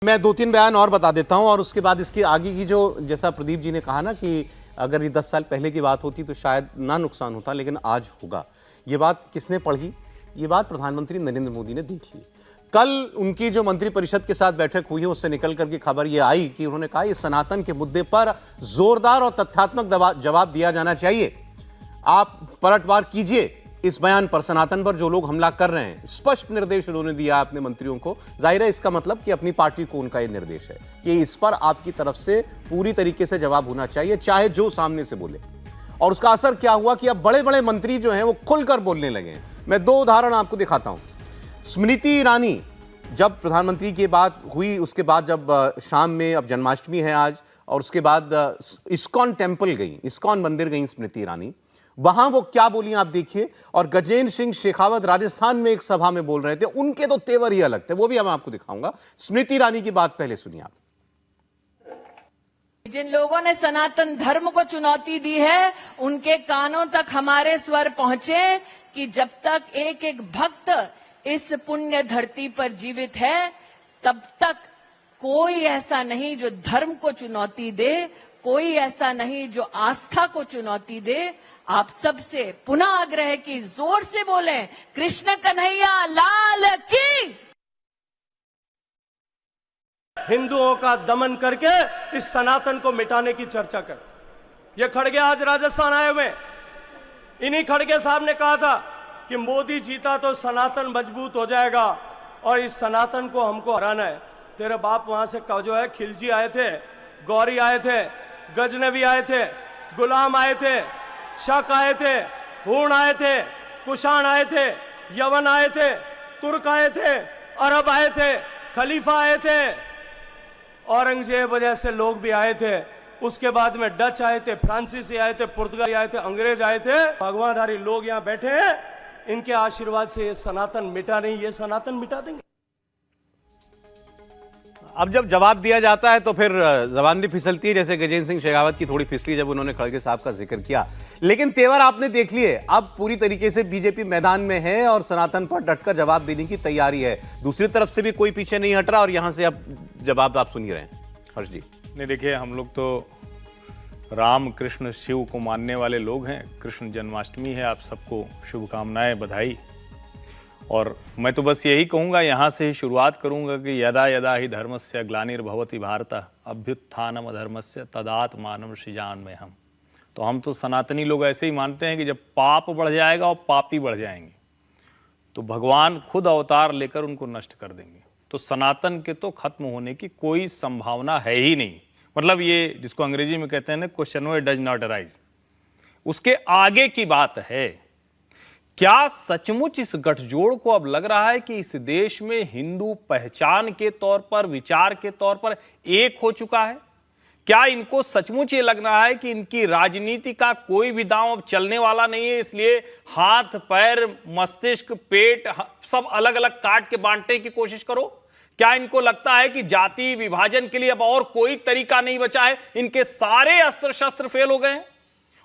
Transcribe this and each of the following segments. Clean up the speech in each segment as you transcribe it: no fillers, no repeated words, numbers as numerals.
मैं दो तीन बयान और बता देता हूं और उसके बाद इसकी आगे की जो, जैसा प्रदीप जी ने कहा ना कि अगर ये 10 साल पहले की बात होती तो शायद ना नुकसान होता, लेकिन आज होगा। ये बात किसने पढ़ी? ये बात प्रधानमंत्री नरेंद्र मोदी ने देख ली। कल उनकी जो मंत्रिपरिषद के साथ बैठक हुई है उससे निकल करके खबर ये आई कि उन्होंने कहा ये सनातन के मुद्दे पर जोरदार और तथ्यात्मक जवाब दिया जाना चाहिए। आप पलटवार कीजिए इस बयान पर, सनातन पर जो लोग हमला कर रहे हैं। स्पष्ट निर्देश उन्होंने दिया अपने मंत्रियों को। जाहिर है इसका मतलब कि अपनी पार्टी को उनका यह निर्देश है कि इस पर आपकी तरफ से पूरी तरीके से जवाब होना चाहिए, चाहे जो सामने से बोले। और उसका असर क्या हुआ कि अब बड़े बड़े मंत्री जो हैं वो खुलकर बोलने लगे हैं। मैं दो उदाहरण आपको दिखाता हूं। स्मृति ईरानी, जब प्रधानमंत्री की बात हुई उसके बाद जब शाम में, अब जन्माष्टमी है आज, और उसके बाद इस्कॉन टेम्पल गई, इस्कॉन मंदिर गई स्मृति ईरानी, वहां वो क्या बोली आप देखिए। और गजेंद्र सिंह शेखावत राजस्थान में एक सभा में बोल रहे थे, उनके तो तेवर ही अलग थे, वो भी मैं आपको दिखाऊंगा। स्मृति ईरानी की बात पहले सुनिए आप। जिन लोगों ने सनातन धर्म को चुनौती दी है उनके कानों तक हमारे स्वर पहुंचे कि जब तक एक एक भक्त इस पुण्य धरती पर जीवित है तब तक कोई ऐसा नहीं जो धर्म को चुनौती दे, कोई ऐसा नहीं जो आस्था को चुनौती दे। आप सबसे पुनः आग्रह की जोर से बोलें, कृष्ण कन्हैया लाल की। हिंदुओं का दमन करके इस सनातन को मिटाने की चर्चा कर। ये खड़गे आज राजस्थान आए हुए, इन्हीं खड़गे साहब ने कहा था कि मोदी जीता तो सनातन मजबूत हो जाएगा और इस सनातन को हमको हराना है। तेरे बाप वहां से जो है खिलजी आए थे, गौरी आए थे, गजनवी आए थे, गुलाम आए थे, शक आए थे, हूण आए थे, कुषाण आए थे, यवन आए थे, तुर्क आए थे, अरब आए थे, खलीफा आए थे, औरंगजेब जैसे लोग भी आए थे। उसके बाद में डच आए थे, फ्रांसीसी आए थे, पुर्तगाली आए थे, अंग्रेज आए थे। भगवानधारी लोग यहां बैठे हैं, इनके आशीर्वाद से ये सनातन मिटा नहीं, ये सनातन मिटा देंगे। अब जब जवाब दिया जाता है तो फिर जबान भी फिसलती है, जैसे गजेंद्र सिंह शेखावत की थोड़ी फिसली जब उन्होंने खड़गे साहब का जिक्र किया। लेकिन तेवर आपने देख लिए, अब पूरी तरीके से बीजेपी मैदान में है और सनातन पर डटकर जवाब देने की तैयारी है। दूसरी तरफ से भी कोई पीछे नहीं हट रहा और यहां से अब जवाब आप सुन ही रहे हैं। हर्ष जी। नहीं, देखिए, हम लोग तो राम कृष्ण शिव को मानने वाले लोग हैं। कृष्ण जन्माष्टमी है, आप सबको शुभकामनाएं, बधाई। और मैं तो बस यही कहूँगा, यहाँ से ही शुरुआत करूँगा कि यदा यदा ही धर्मस्य ग्लानिर्भवति भारत अभ्युत्थानम अधर्मस्य तदात्मानं सृजाम्यहम्। तो हम तो सनातनी लोग ऐसे ही मानते हैं कि जब पाप बढ़ जाएगा और पापी बढ़ जाएंगे तो भगवान खुद अवतार लेकर उनको नष्ट कर देंगे। तो सनातन के तो खत्म होने की कोई संभावना है ही नहीं। मतलब ये जिसको अंग्रेजी में कहते हैं ना, क्वेश्चन डज नॉट अराइज, उसके आगे की बात है। क्या सचमुच इस गठजोड़ को अब लग रहा है कि इस देश में हिंदू पहचान के तौर पर, विचार के तौर पर एक हो चुका है? क्या इनको सचमुच ये लग रहा है कि इनकी राजनीति का कोई भी दांव अब चलने वाला नहीं है, इसलिए हाथ पैर मस्तिष्क पेट सब अलग अलग काट के बांटने की कोशिश करो? क्या इनको लगता है कि जाति विभाजन के लिए अब और कोई तरीका नहीं बचा है, इनके सारे अस्त्र शस्त्र फेल हो गए हैं?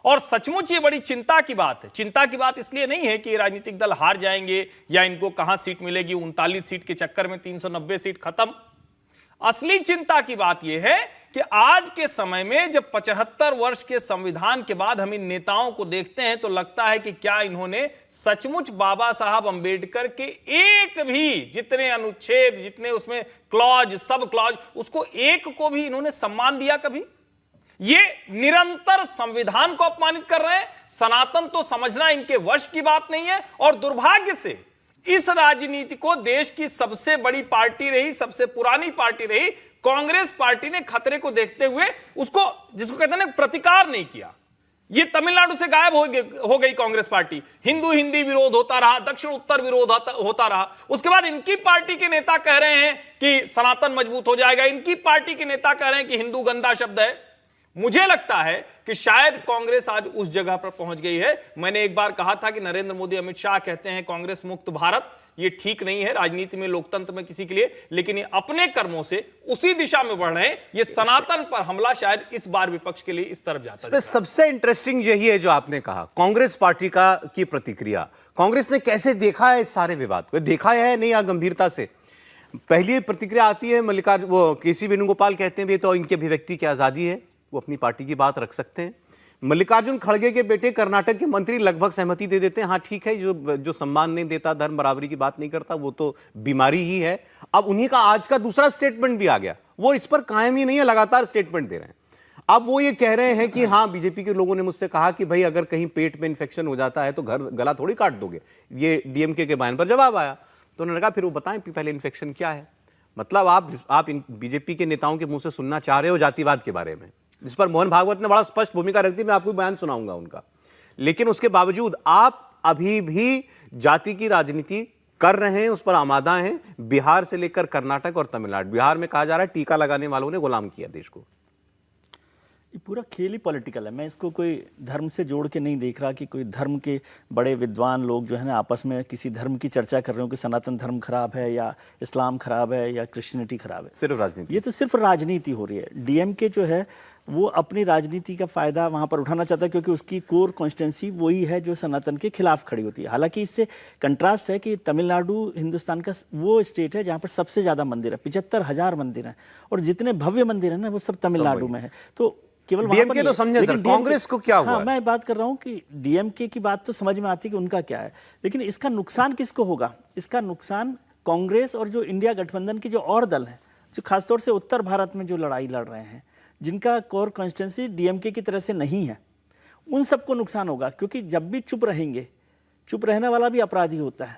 और सचमुच ये बड़ी चिंता की बात है। चिंता की बात इसलिए नहीं है कि राजनीतिक दल हार जाएंगे या इनको कहां सीट मिलेगी, 39 सीट के चक्कर में 390 सीट खत्म। असली चिंता की बात यह है कि आज के समय में जब 75 वर्ष के संविधान के बाद हम इन नेताओं को देखते हैं तो लगता है कि क्या इन्होंने सचमुच बाबा साहब अंबेडकर के एक भी, जितने अनुच्छेद, जितने उसमें क्लॉज, सब क्लॉज, उसको एक को भी इन्होंने सम्मान दिया कभी? ये निरंतर संविधान को अपमानित कर रहे हैं। सनातन तो समझना इनके वश की बात नहीं है। और दुर्भाग्य से इस राजनीति को देश की सबसे बड़ी पार्टी रही, सबसे पुरानी पार्टी रही कांग्रेस पार्टी ने खतरे को देखते हुए उसको, जिसको कहते हैं ना, प्रतिकार नहीं किया। ये तमिलनाडु से गायब हो गई कांग्रेस पार्टी। हिंदू हिंदी विरोध होता रहा, दक्षिण उत्तर विरोध होता रहा। उसके बाद इनकी पार्टी के नेता कह रहे हैं कि सनातन मजबूत हो जाएगा, इनकी पार्टी के नेता कह रहे हैं कि हिंदू गंदा शब्द है। मुझे लगता है कि शायद कांग्रेस आज उस जगह पर पहुंच गई है। मैंने एक बार कहा था कि नरेंद्र मोदी, अमित शाह कहते हैं कांग्रेस मुक्त भारत, ये ठीक नहीं है राजनीति में, लोकतंत्र में किसी के लिए, लेकिन ये अपने कर्मों से उसी दिशा में बढ़ रहे हैं। ये सनातन पर हमला शायद इस बार विपक्ष के लिए इस तरफ जाता है। सबसे इंटरेस्टिंग यही है जो आपने कहा, कांग्रेस पार्टी की प्रतिक्रिया। कांग्रेस ने कैसे देखा है इस सारे विवाद को? देखा है नहीं गंभीरता से। पहली प्रतिक्रिया आती है मल्लिकार्जुन, वो केसी वेणुगोपाल कहते हैं भी तो इनकी अभिव्यक्ति की आजादी है, वो अपनी पार्टी की बात रख सकते हैं। मल्लिकार्जुन खड़गे के बेटे कर्नाटक के मंत्री लगभग सहमति दे देते हैं, हाँ ठीक है, जो सम्मान नहीं देता, धर्म बराबरी की बात नहीं करता, वो तो बीमारी ही है। अब उन्हीं का आज का दूसरा स्टेटमेंट भी आ गया, वो इस पर कायम ही नहीं है, लगातार स्टेटमेंट दे रहे हैं। अब वो ये कह रहे हैं कि हाँ, बीजेपी के लोगों ने मुझसे कहा कि भाई अगर कहीं पेट में इन्फेक्शन हो जाता है तो गला थोड़ी काट दोगे। ये डीएमके के बयान पर जवाब आया, तो उन्होंने कहा फिर वो बताएं पहले इन्फेक्शन क्या है। मतलब आप बीजेपी के नेताओं के मुंह से सुनना चाह रहे हो जातिवाद के बारे में, जिस पर मोहन भागवत ने बड़ा स्पष्ट भूमिका रख दी, मैं आपको बयान सुनाऊंगा उनका। लेकिन उसके बावजूद आप अभी भी जाति की राजनीति कर रहे हैं, उस पर आमादा हैं। बिहार से लेकर कर्नाटक और तमिलनाडु, बिहार में कहा जा रहा है टीका लगाने वालों ने गुलाम किया देश को। ये पूरा खेल ही पॉलिटिकल है। मैं इसको कोई धर्म से जोड़ के नहीं देख रहा कि कोई धर्म के बड़े विद्वान लोग जो है ना आपस में किसी धर्म की चर्चा कर रहे हो कि सनातन धर्म खराब है या इस्लाम खराब है या क्रिश्चियनिटी खराब है। सिर्फ राजनीति, ये तो सिर्फ राजनीति हो रही है। डीएमके जो है वो अपनी राजनीति का फायदा वहां पर उठाना चाहता है, क्योंकि उसकी कोर कॉन्स्टिट्यूंसी वही है जो सनातन के खिलाफ खड़ी होती है। हालांकि इससे कंट्रास्ट है कि तमिलनाडु हिंदुस्तान का वो स्टेट है जहां पर सबसे ज्यादा मंदिर है, 75,000 मंदिर हैं, और जितने भव्य मंदिर हैं ना वो सब तमिलनाडु में है। तो केवल डीएमके तो समझे सर, कांग्रेस को क्या हुआ? हाँ, मैं बात कर रहा हूँ कि डीएमके की बात तो समझ में आती है कि उनका क्या है, लेकिन इसका नुकसान किसको होगा? इसका नुकसान कांग्रेस और जो इंडिया गठबंधन के जो और दल हैं, जो खासतौर से उत्तर भारत में जो लड़ाई लड़ रहे हैं, जिनका कोर कॉन्स्टिट्यूंसी डीएमके की तरह से नहीं है, उन सबको नुकसान होगा। क्योंकि जब भी चुप रहेंगे, चुप रहने वाला भी अपराधी होता है,